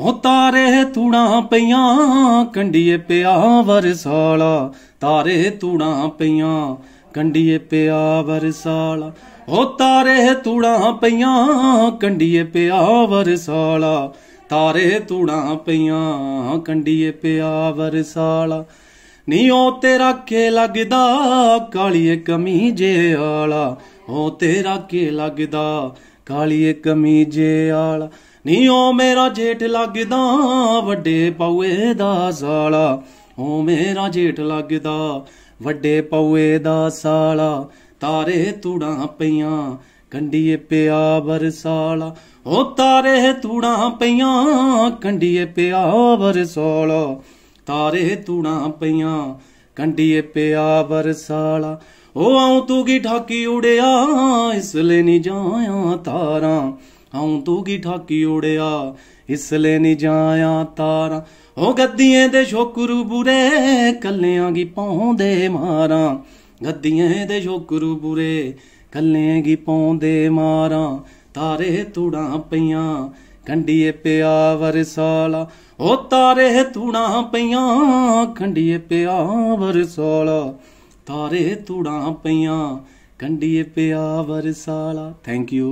हो तारे तूड़ा पईयां कंडिए पिया वरसाला, तारे तूड़ा पईयां कंडिए पिया वरसाला। हो तारे तूड़ा पईयां कंडिए पिया वरसाला, तारे तूड़ा पईयां कंडिए पिया वरसाला। नी ओ तेरा के लगदा कालिए कमीजे आला, ओ तेरा के लगदा कालिए कमीजे आला। नी ओ मेरा जेठ लगदा वड्डे पौए दा साला, ओ मेरा जेठ लगदा वड्डे पौए दा साला। तारे तूड़ा पईयां कंडिए पिया वरसाला, ओ तारे तूड़ा पईयां कंडिए पिया वरसाला, तारे तूड़ा पईयां कंडिए पिया वरसाला। ओ आऊं तू की ठाकी उड़िया इसले नी जाया तारा, आऊं तू की ठाकी उड़िया इसले नी जाया तारा। ओ गद्दियें दे छोकरू बुरे कल्लियां गी पौंदे मारा, गद्दियें दे छोकरू बुरे कल्लियां गी पौंदे मारा। तारे तूड़ा पईयां कंडिए पिया वरसाला, ओ तारे तूड़ा पईयां कंडिए पिया वरसाला, तारे तूड़ा पईयां कंडिए पिया वरसाला। Thank you.